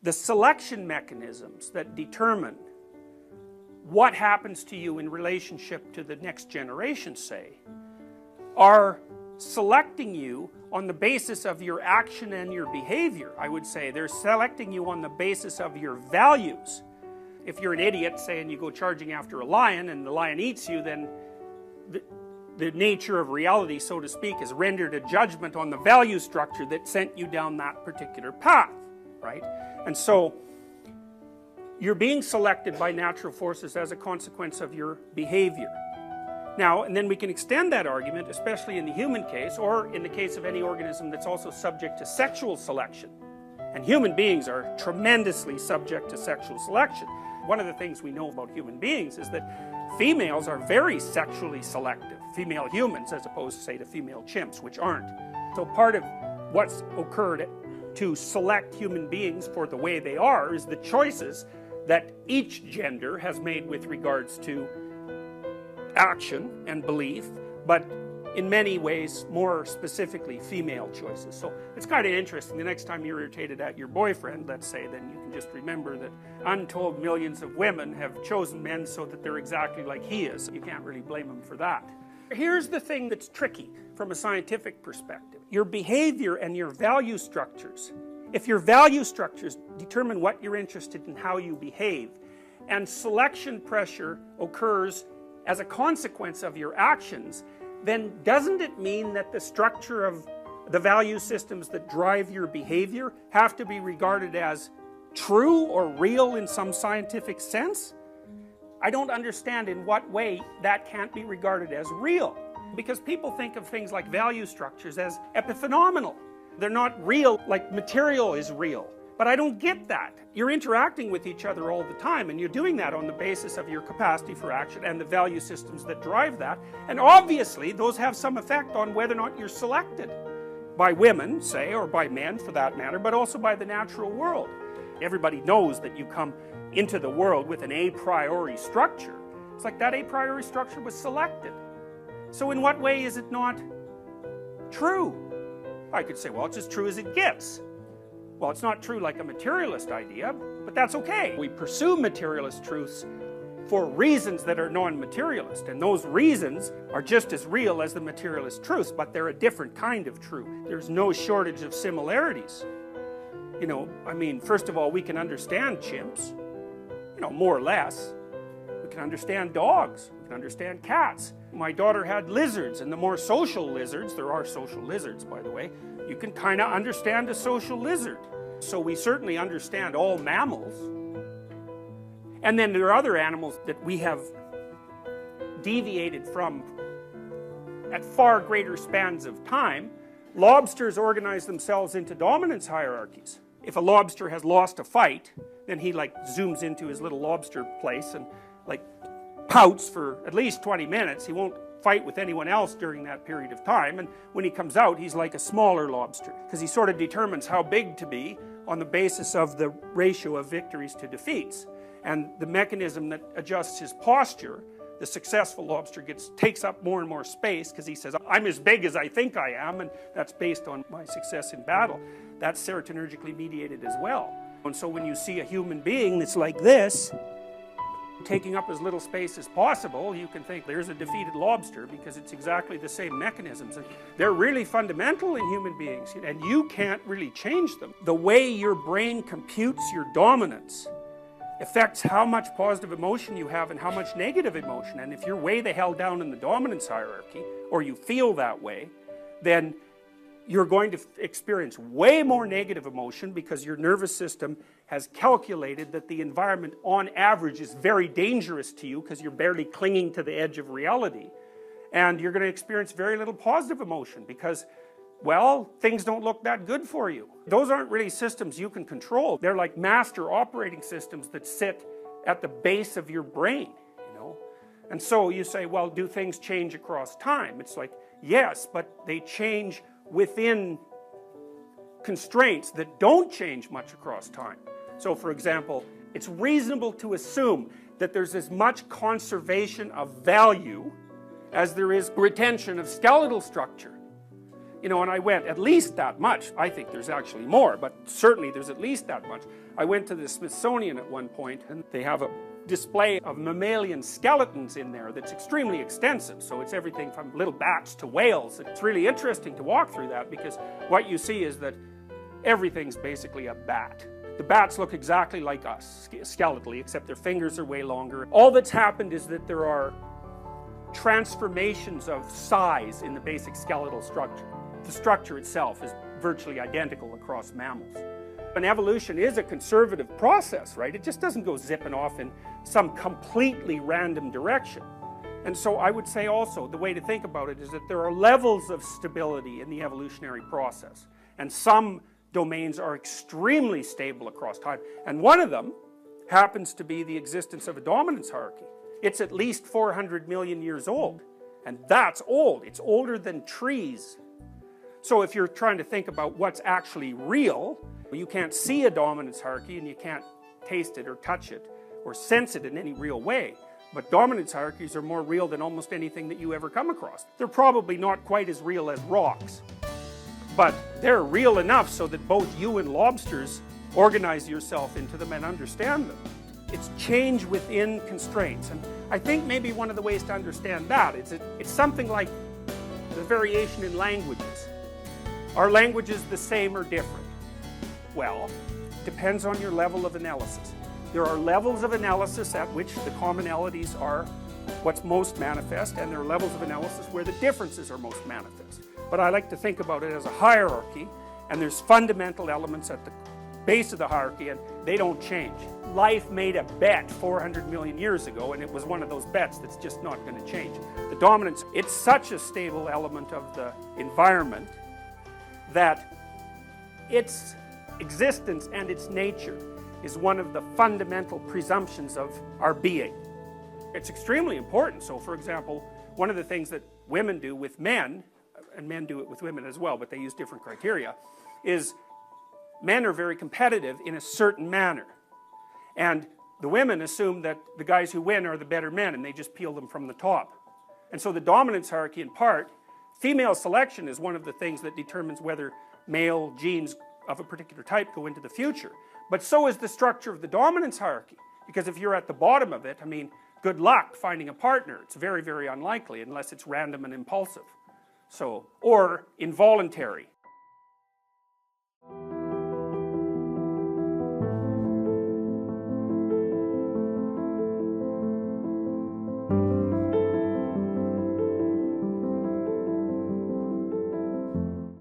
the selection mechanisms that determine what happens to you in relationship to the next generation, say, are selecting you on the basis of your action and your behavior. I would say they're selecting you on the basis of your values. If you're an idiot, say, and you go charging after a lion and the lion eats you, then the nature of reality, so to speak, is rendered a judgment on the value structure that sent you down that particular path, right? And so you're being selected by natural forces as a consequence of your behavior. Now, and then we can extend that argument, especially in the human case, or in the case of any organism that's also subject to sexual selection. And human beings are tremendously subject to sexual selection. One of the things we know about human beings is that females are very sexually selective. Female humans, as opposed to, say, to female chimps, which aren't. So part of what's occurred to select human beings for the way they are is the choices that each gender has made with regards to action and belief, but in many ways more specifically female choices. So it's kind of interesting. The next time you're irritated at your boyfriend, let's say, then you can just remember that untold millions of women have chosen men so that they're exactly like he is. You can't really blame them for that. Here's the thing that's tricky from a scientific perspective. Your behavior and your value structures. If your value structures determine what you're interested in, how you behave, and selection pressure occurs as a consequence of your actions, then doesn't it mean that the structure of the value systems that drive your behavior have to be regarded as true or real in some scientific sense? I don't understand in what way that can't be regarded as real, because people think of things like value structures as epiphenomenal. They're not real like material is real. But I don't get that. You're interacting with each other all the time, and you're doing that on the basis of your capacity for action and the value systems that drive that. And obviously, those have some effect on whether or not you're selected by women, say, or by men for that matter, but also by the natural world. Everybody knows that you come into the world with an a priori structure. It's like that a priori structure was selected. So in what way is it not true? I could say, well, it's as true as it gets. Well, it's not true like a materialist idea, but that's okay. We pursue materialist truths for reasons that are non-materialist, and those reasons are just as real as the materialist truths, but they're a different kind of truth. There's no shortage of similarities. You know, I mean, first of all, we can understand chimps, you know, more or less. We can understand dogs, we can understand cats. My daughter had lizards, and the more social lizards, there are social lizards, by the way, you can kind of understand a social lizard. So we certainly understand all mammals. And then there are other animals that we have deviated from at far greater spans of time. Lobsters organize themselves into dominance hierarchies. If a lobster has lost a fight, then he like zooms into his little lobster place and like pouts for at least 20 minutes. He won't fight with anyone else during that period of time, and when he comes out he's like a smaller lobster, because he sort of determines how big to be on the basis of the ratio of victories to defeats. And the mechanism that adjusts his posture, the successful lobster takes up more and more space because he says, I'm as big as I think I am, and that's based on my success in battle. That's serotonergically mediated as well. And so when you see a human being that's like this, taking up as little space as possible, you can think there's a defeated lobster, because it's exactly the same mechanisms, and they're really fundamental in human beings, and you can't really change them. The way your brain computes your dominance affects how much positive emotion you have and how much negative emotion. And if you're way the hell down in the dominance hierarchy, or you feel that way, then you're going to experience way more negative emotion, because your nervous system has calculated that the environment on average is very dangerous to you, because you're barely clinging to the edge of reality. And you're going to experience very little positive emotion because, well, things don't look that good for you. Those aren't really systems you can control. They're like master operating systems that sit at the base of your brain, you know. And so you say, well, do things change across time? It's like, yes, but they change within constraints that don't change much across time. So for example, it's reasonable to assume that there's as much conservation of value as there is retention of skeletal structure. You know, and I went at least that much. I think there's actually more, but certainly there's at least that much. I went to the Smithsonian at one point, and they have a display of mammalian skeletons in there that's extremely extensive. So it's everything from little bats to whales. It's really interesting to walk through that, because what you see is that everything's basically a bat. The bats look exactly like us, skeletally, except their fingers are way longer. All that's happened is that there are transformations of size in the basic skeletal structure. The structure itself is virtually identical across mammals. And evolution is a conservative process, right? It just doesn't go zipping off in some completely random direction. And so I would say also, the way to think about it is that there are levels of stability in the evolutionary process. And some domains are extremely stable across time. And one of them happens to be the existence of a dominance hierarchy. It's at least 400 million years old. And that's old. It's older than trees. So if you're trying to think about what's actually real, you can't see a dominance hierarchy and you can't taste it or touch it or sense it in any real way. But dominance hierarchies are more real than almost anything that you ever come across. They're probably not quite as real as rocks, but they're real enough so that both you and lobsters organize yourself into them and understand them. It's change within constraints. And I think maybe one of the ways to understand that is it's something like the variation in languages. Are languages the same or different? Well, depends on your level of analysis. There are levels of analysis at which the commonalities are what's most manifest, and there are levels of analysis where the differences are most manifest. But I like to think about it as a hierarchy, and there's fundamental elements at the base of the hierarchy, and they don't change. Life made a bet 400 million years ago, and it was one of those bets that's just not going to change. The dominance, it's such a stable element of the environment that its existence and its nature is one of the fundamental presumptions of our being. It's extremely important. So, for example, one of the things that women do with men, and men do it with women as well, but they use different criteria, is men are very competitive in a certain manner. And the women assume that the guys who win are the better men, and they just peel them from the top. And so the dominance hierarchy, in part, female selection is one of the things that determines whether male genes of a particular type go into the future. But so is the structure of the dominance hierarchy. Because if you're at the bottom of it, I mean, good luck finding a partner. It's very, very unlikely unless it's random and impulsive. So, or involuntary.